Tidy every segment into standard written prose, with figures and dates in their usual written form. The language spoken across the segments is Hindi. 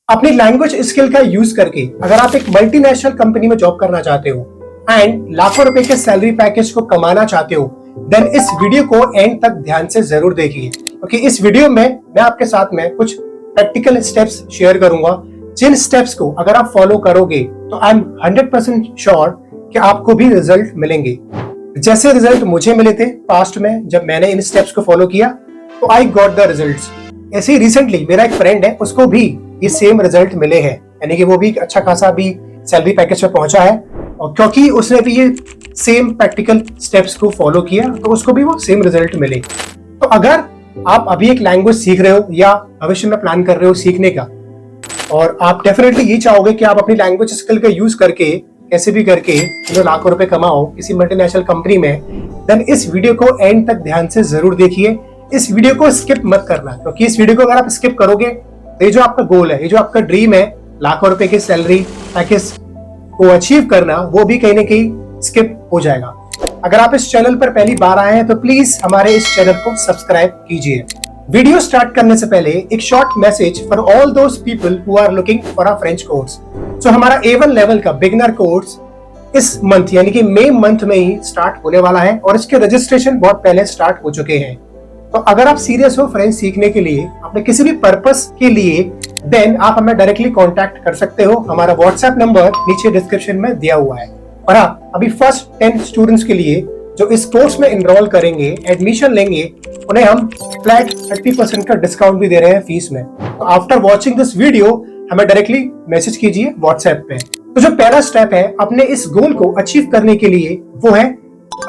अपनी लैंग्वेज स्किल का यूज करके अगर आप एक मल्टीनेशनल कंपनी में जॉब करना चाहते हो एंड लाखों रुपए के सैलरी पैकेज को कमाना चाहते हो, देन इस वीडियो को एंड तक ध्यान से जरूर देखिए, क्योंकि इस वीडियो में मैं आपके साथ में कुछ प्रैक्टिकल स्टेप्स शेयर करूंगा, जिन स्टेप्स को अगर आप फॉलो करोगे तो आई एम 100% श्योर कि आपको भी रिजल्ट मिलेंगे। जैसे रिजल्ट मुझे मिले थे पास्ट में जब मैंने इन स्टेप्स को फॉलो किया, तो आई गॉट द रिजल्ट्स। ऐसे ही रिसेंटली मेरा एक फ्रेंड है, उसको भी ये सेम रिजल्ट मिले हैं, यानी कि वो भी अच्छा खासा भी सैलरी पैकेज पे पहुंचा है, और क्योंकि उसने भी ये सेम प्रैक्टिकल स्टेप्स को फॉलो किया तो उसको भी वो सेम रिजल्ट मिले। तो अगर आप अभी एक लैंग्वेज सीख रहे हो या भविष्य में प्लान कर रहे हो सीखने का, और आप डेफिनेटली ये चाहोगे कि आप अपनी लैंग्वेज स्किल का यूज करके कैसे भी करके लाखों रुपए कमाओ किसी मल्टीनेशनल कंपनी में, देन इस वीडियो को एंड तक ध्यान से जरूर देखिए। इस वीडियो को स्किप मत करना, क्योंकि इस वीडियो को अगर आप स्किप करोगे तो ये जो आपका गोल है, ये जो आपका ड्रीम है लाखों रुपए की सैलरी पैकेज को अचीव करना, वो भी कहीं ना कहीं स्किप हो जाएगा। अगर आप इस चैनल पर पहली बार आए हैं तो प्लीज हमारे इस चैनल को सब्सक्राइब कीजिए। वीडियो स्टार्ट करने से पहले एक short message for all those people who are looking for a French course. So हमारा A1 लेवल का बिगिनर कोर्स इस मंथ यानी कि मई मंथ में ही स्टार्ट होने वाला है, और इसके रजिस्ट्रेशन बहुत पहले स्टार्ट हो चुके हैं। तो अगर आप सीरियस हो फ्रेंच सीखने के लिए, अपने किसी भी पर्पस के लिए, देन आप हमें डायरेक्टली कांटेक्ट कर सकते हो। हमारा व्हाट्सएप नंबर नीचे डिस्क्रिप्शन में दिया हुआ है। और हाँ, अभी फर्स्ट 10 स्टूडेंट्स के लिए जो इस कोर्स में एनरोल करेंगे, एडमिशन लेंगे, उन्हें हम फ्लैट 30% का डिस्काउंट भी दे रहे हैं फीस में। तो आफ्टर वॉचिंग दिस वीडियो हमें डायरेक्टली मैसेज कीजिए व्हाट्सएप पे। तो जो पहला स्टेप है अपने इस गोल को अचीव करने के लिए, वो है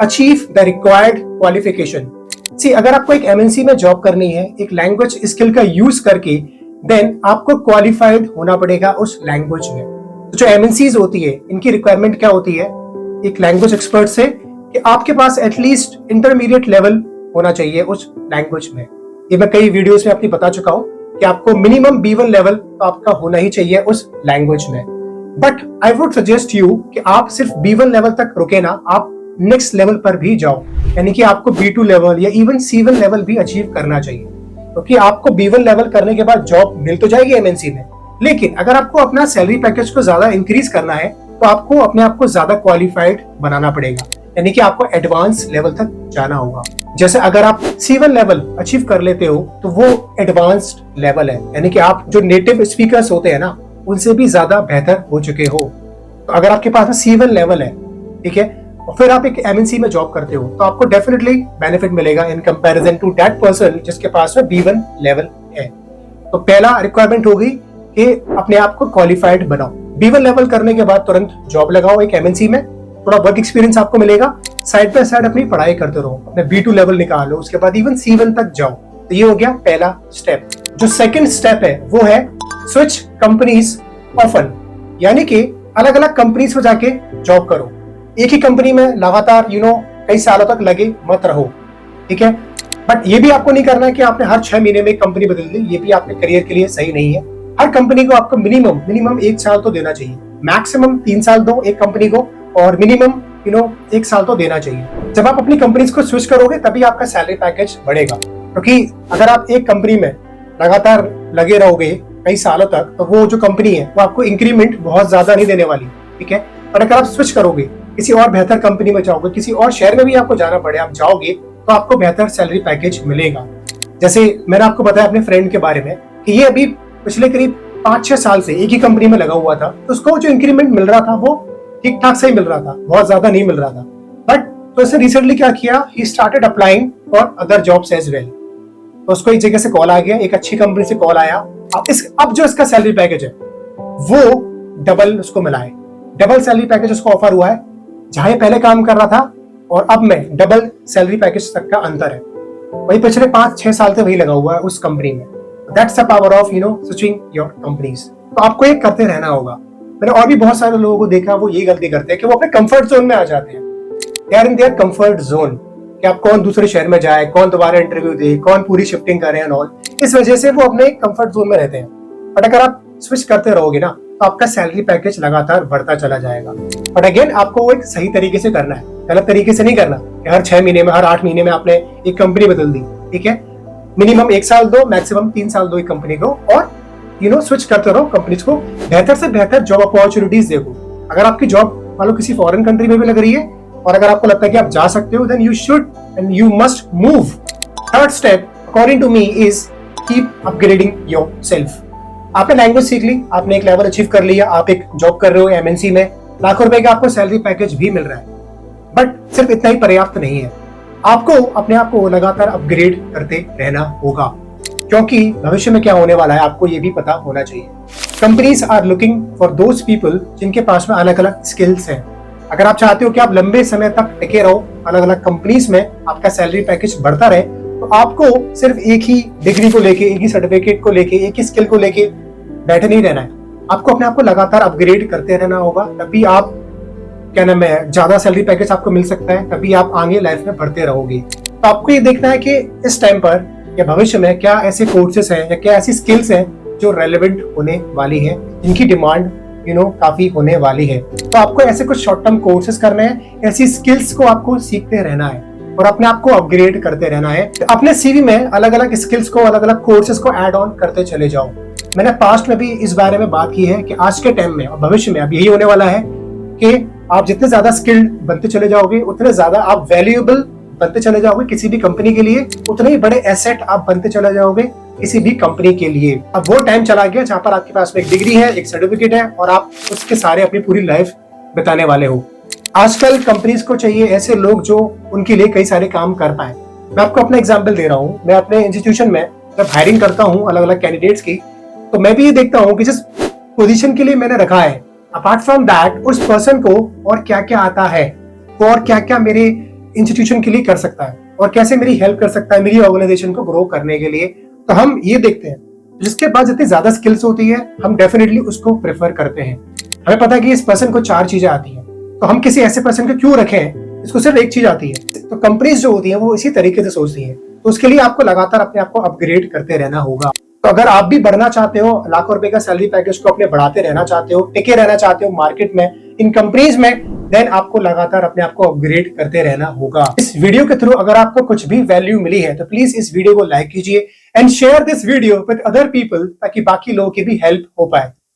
अचीव द रिक्वायर्ड क्वालिफिकेशन। अगर आपको एक MNC में जॉब करनी है एक लैंग्वेज स्किल का यूज करके, देन आपको क्वालिफाइड होना पड़ेगा उस लैंग्वेज में। तो जो MNCs होती है, इनकी रिक्वायरमेंट क्या होती है एक लैंग्वेज एक्सपर्ट से, कि आपके पास एटलीस्ट इंटरमीडिएट लेवल होना चाहिए उस लैंग्वेज में। ये मैं कई वीडियोस में अपनी बता चुका हूं कि आपको मिनिमम B1 लेवल तो आपका होना ही चाहिए उस लैंग्वेज में। But I would suggest you कि आप सिर्फ B1 लेवल तक रुके ना, आप नेक्स्ट लेवल पर भी जाओ, यानी कि आपको B2 लेवल या इवन C1 लेवल भी अचीव करना चाहिए, क्योंकि आपको B1 लेवल करने के बाद जॉब मिल तो जाएगी MNC में, लेकिन अगर आपको अपना सैलरी पैकेज को ज्यादा इंक्रीज करना है तो आपको अपने आप को ज्यादा क्वालिफाइड बनाना पड़ेगा, यानी कि आपको एडवांस लेवल तक जाना होगा। जैसे अगर आप C1 लेवल अचीव कर लेते हो तो वो एडवांस्ड लेवल है, यानी कि आप जो नेटिव स्पीकर्स होते हैं ना, उनसे भी ज्यादा बेहतर हो चुके हो। तो अगर आपके पास C1 लेवल है, ठीक है, और फिर आप एक MNC में जॉब करते हो, तो आपको डेफिनेटली बेनिफिट मिलेगा in comparison to that person जिसके पास में B1 लेवल है। तो पहला रिक्वायरमेंट होगी कि अपने आप को क्वालिफाइड बनाओ। B1 लेवल करने के बाद तुरंत जॉब लगाओ एक MNC में, थोड़ा वर्क एक्सपीरियंस आपको मिलेगा, साइड बाय साइड अपनी पढ़ाई करते रहो, अपने B2 लेवल निकालो, उसके बाद इवन C1 तक जाओ। तो ये हो गया पहला स्टेप। जो सेकंड स्टेप है वो है स्विच कंपनीज ऑफन, यानी कि अलग अलग कंपनीज में जाके जॉब करो। एक ही कंपनी में लगातार कई सालों तक लगे मत रहो, ठीक है। बट ये भी आपको नहीं करना है कि आपने हर 6 महीने में कंपनी बदल दी, ये भी आपके करियर के लिए सही नहीं है। हर कंपनी को आपको मिनिमम 1 साल तो देना चाहिए, मैक्सिमम 3 साल दो एक कंपनी को, और मिनिमम 1 साल तो देना चाहिए। जब आप अपनी कंपनीज को स्विच करोगे तभी आपका सैलरी पैकेज बढ़ेगा, क्योंकि अगर आप एक कंपनी में लगातार लगे रहोगे कई सालों तक, तो वो जो कंपनी है वो आपको इंक्रीमेंट बहुत ज्यादा नहीं देने वाली, ठीक है। पर अगर आप स्विच करोगे, किसी और बेहतर कंपनी में जाओगे, किसी और शहर में भी आपको जाना पड़े, आप जाओगे तो आपको बेहतर सैलरी पैकेज मिलेगा। जैसे मैंने आपको बताया अपने फ्रेंड के बारे में कि ये अभी पिछले करीब 5-6 साल से एक ही कंपनी में लगा हुआ था, तो उसको जो इंक्रीमेंट मिल रहा था वो ठीक ठाक से ही मिल रहा था, बहुत ज्यादा नहीं मिल रहा था। बट तो इसने रिसेंटली क्या किया, he started applying for other jobs as well. तो उसको एक जगह से कॉल आ गया, एक अच्छी कंपनी से कॉल आया। अब जो इसका सैलरी पैकेज है वो डबल उसको मिला है, डबल सैलरी पैकेज उसको ऑफर हुआ है। जहां ये पहले काम कर रहा था और अब में डबल सैलरी पैकेज तक का अंतर है। वही पिछले 5-6 साल से वही लगा हुआ है उस कंपनी में। That's the power of switching your companies. तो आपको ये करते रहना होगा। मैंने और भी बहुत सारे लोगों को देखा वो ये गलती करते हैं कि वो अपने कंफर्ट जोन में आ जाते हैं, they are in their comfort zone, कि आप कौन दूसरे शहर में जाए, कौन दोबारा इंटरव्यू दे, कौन पूरी शिफ्टिंग करे एंड ऑल। इस वजह से वो अपने कंफर्ट जोन में रहते हैं। बट अगर आप स्विच करते रहोगे ना, तो आपका सैलरी पैकेज लगातार बढ़ता चला जाएगा। बट अगेन आपको वो एक सही तरीके से करना है, गलत तरीके से नहीं करना कि हर 6 महीने में, हर 8 महीने में आपने एक कंपनी बदल दी, ठीक है। मिनिमम 1 साल दो, मैक्सिमम 3 साल दो एक कंपनी को, और स्विच करते रहो, कंपनीज को बेहतर से बेहतर जॉब अपॉर्चुनिटीज देखो। अगर आपकी जॉब मान लो किसी फॉरेन कंट्री में भी लग रही है और अगर आपको लगता है कि आप जा सकते हो, then you should and you must move. Third step according to me is keep upgrading yourself. आपने लैंग्वेज सीख ली, आपने एक लेवल अचीव कर लिया, आप एक जॉब कर रहे हो एमएनसी में, लाखों रुपए का आपको सैलरी पैकेज भी मिल रहा है, बट सिर्फ इतना ही पर्याप्त नहीं है। आपको अपने आप को लगातार अपग्रेड करते रहना होगा, क्योंकि भविष्य में क्या होने वाला है आपको ये भी पता होना चाहिए। Companies are looking for those people जिनके पास में अलग अलग स्किल्स हैं। अगर आप चाहते हो कि आप लंबे समय तक टिके रहो अलग अलग कंपनीज में, आपका सैलरी पैकेज बढ़ता रहे, तो आपको सिर्फ एक ही डिग्री को लेके, एक ही सर्टिफिकेट को लेके, एक ही स्किल को लेके बैठे नहीं रहना है। आपको अपने आप को लगातार अपग्रेड करते रहना होगा, तभी आप क्या नाम है ज्यादा सैलरी पैकेज आपको मिल सकता है, तभी आप आगे लाइफ में बढ़ते रहोगे। तो आपको ये देखना है कि इस टाइम पर या भविष्य में क्या ऐसे कोर्सेस हैं या क्या ऐसी स्किल्स हैं जो रेलेवेंट होने वाली है, जिनकी डिमांड काफी होने वाली है। तो आपको ऐसे कुछ शॉर्ट टर्म कोर्सेज करने हैं, ऐसी स्किल्स को आपको सीखते रहना है और अपने आप को अपग्रेड करते रहना है। तो अपने सीवी में अलग अलग स्किल्स को, अलग अलग कोर्सेज को ऐड ऑन करते चले जाओ। मैंने पास्ट में भी इस बारे में बात की है कि आज के टाइम में और भविष्य में अब यही होने वाला है कि आप जितने ज्यादा स्किल्ड बनते चले जाओगे, उतने ज्यादा आप वैल्यूएबल बनते चले जाओगे किसी भी कंपनी के लिए, उतने ही बड़े एसेट आप बनते चले जाओगे किसी भी कंपनी के लिए। अब वो टाइम चला गया जहां पर आपके पास में एक डिग्री है, एक सर्टिफिकेट है और आप उसके सारे अपनी पूरी लाइफ बिताने वाले हो। आजकल कंपनीज को चाहिए ऐसे लोग जो उनके लिए कई सारे काम कर पाए। मैं आपको अपना एग्जाम्पल दे रहा हूँ। मैं अपने इंस्टीट्यूशन में जब हायरिंग करता हूँ अलग अलग कैंडिडेट्स की, तो मैं भी ये देखता हूँ कि जिस पोजीशन के लिए मैंने रखा है, अपार्ट फ्रॉम दैट उस पर्सन को और क्या क्या आता है, वो और क्या क्या मेरे इंस्टीट्यूशन के लिए कर सकता है और कैसे मेरी हेल्प कर सकता है मेरी ऑर्गेनाइजेशन को ग्रो करने के लिए। तो हम ये देखते हैं जिसके पास जितनी ज्यादा स्किल्स होती है, हम डेफिनेटली उसको प्रेफर करते हैं। हमें पता है कि इस पर्सन को 4 चीजें आती हैं, तो हम किसी ऐसे पर्सन को क्यों रखें इसको सिर्फ एक चीज आती है। तो कंपनीज जो होती हैं वो इसी तरीके से सोचती हैं। तो उसके लिए आपको लगातार अपने आप को अपग्रेड करते रहना होगा। तो अगर आप भी बढ़ना चाहते हो, लाखों रुपए का सैलरी पैकेज को अपने बढ़ाते रहना चाहते हो, टिके रहना चाहते हो मार्केट में, इन कंपनीज में, देन आपको लगातार अपने आप को अपग्रेड करते रहना होगा। इस वीडियो के थ्रू अगर आपको कुछ भी वैल्यू मिली है तो प्लीज इस वीडियो को लाइक कीजिए and share this video with other people, ताकि बाकी लोगों की भी हेल्प हो पाए।